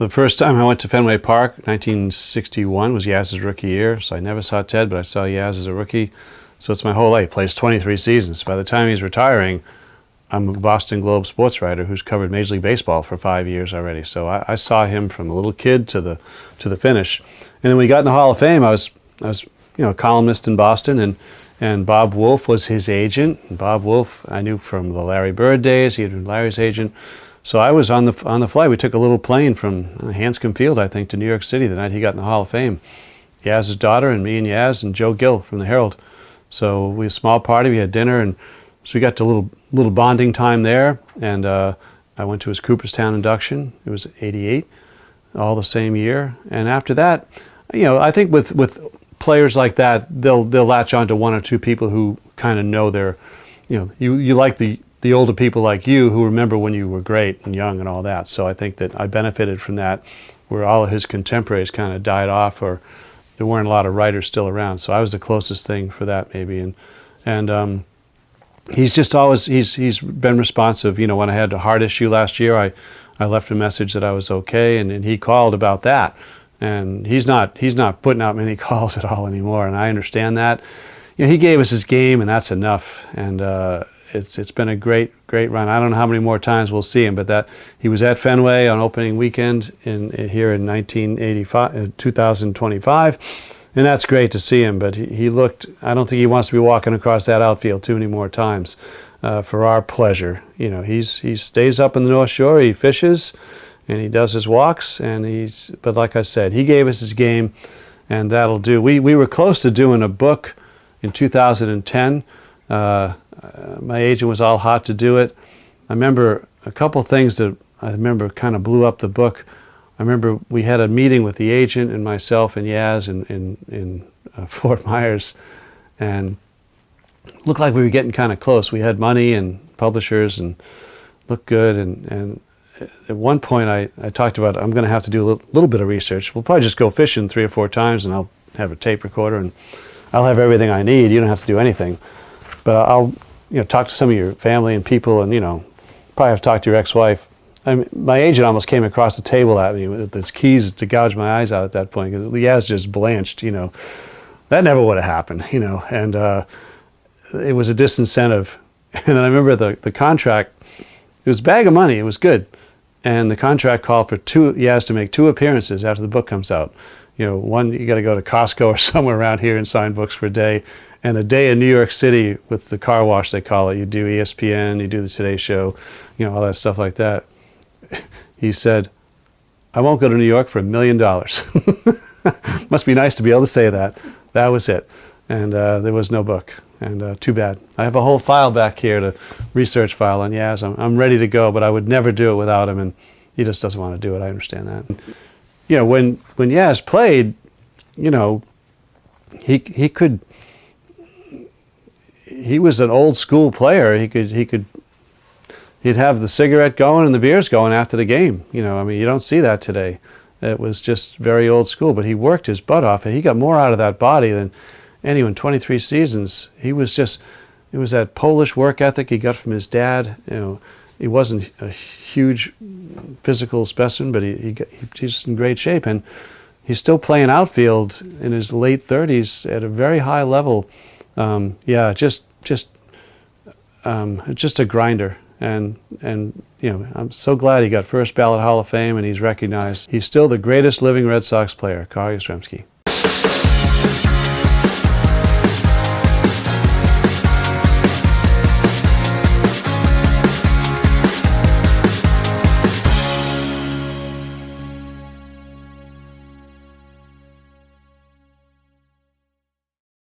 The first time I went to Fenway Park, 1961, was Yaz's rookie year. So I never saw Ted, but I saw Yaz as a rookie. So it's my whole life. Plays 23 seasons. By the time he's retiring, I'm a Boston Globe sports writer who's covered Major League Baseball for 5 years already. So I saw him from a little kid to the finish. And then when he got in the Hall of Fame, I was a columnist in Boston, and Bob Wolf was his agent. And Bob Wolf I knew from the Larry Bird days. He had been Larry's agent. So I was on the flight. We took a little plane from Hanscom Field, I think, to New York City the night he got in the Hall of Fame. Yaz's daughter and me and Yaz and Joe Gill from the Herald. So we had a small party. We had dinner, and so we got to a little bonding time there. And I went to his Cooperstown induction. It was '88, all the same year. And after that, I think with players like that, they'll latch on to one or two people who kind of know their, you like the older people like you who remember when you were great and young and all that. So I think that I benefited from that, where all of his contemporaries kind of died off, or there weren't a lot of writers still around. So I was the closest thing for that, maybe. And he's just always he's been responsive. When I had a heart issue last year, I left a message that I was okay, and he called about that. And he's not putting out many calls at all anymore, and I understand that. He gave us his game, and that's enough. And it's been a great run. I don't know how many more times we'll see him, but that he was at Fenway on opening weekend here in 2025, and that's great to see him. But he looked. I don't think he wants to be walking across that outfield too many more times for our pleasure. He stays up in the North Shore. He fishes, and he does his walks, but like I said, he gave us his game, and that'll do. We were close to doing a book in 2010. My agent was all hot to do it. I remember a couple things that kind of blew up the book. I remember we had a meeting with the agent and myself and Yaz in Fort Myers, and it looked like we were getting kind of close. We had money and publishers and looked good. And at one point I talked about, I'm going to have to do a little bit of research. We'll probably just go fishing 3 or 4 times, and I'll have a tape recorder, and I'll have everything I need. You don't have to do anything. But I'll talk to some of your family and people, and probably have to talk to your ex-wife. My agent almost came across the table at me with his keys to gouge my eyes out at that point, because Yaz just blanched. That never would have happened. And it was a disincentive. And then I remember the contract. It was a bag of money. It was good, and the contract called for Yaz to make 2 appearances after the book comes out. One, you got to go to Costco or somewhere around here and sign books for a day. And a day in New York City with the car wash, they call it. You do ESPN, you do the Today Show, all that stuff like that. He said, I won't go to New York for $1 million. Must be nice to be able to say that. That was it. And there was no book. And too bad. I have a whole file back here, the research file on Yaz. I'm ready to go, but I would never do it without him. And he just doesn't want to do it. I understand that. When Yaz played, he could... He was an old school player. He'd have the cigarette going and the beers going after the game. You don't see that today. It was just very old school, but he worked his butt off, and he got more out of that body than anyone. 23 seasons. It was that Polish work ethic he got from his dad. He wasn't a huge physical specimen, but he's in great shape, and he's still playing outfield in his late 30s at a very high level. Just a grinder, and I'm so glad he got first ballot Hall of Fame, and he's recognized. He's still the greatest living Red Sox player, Carl Yastrzemski.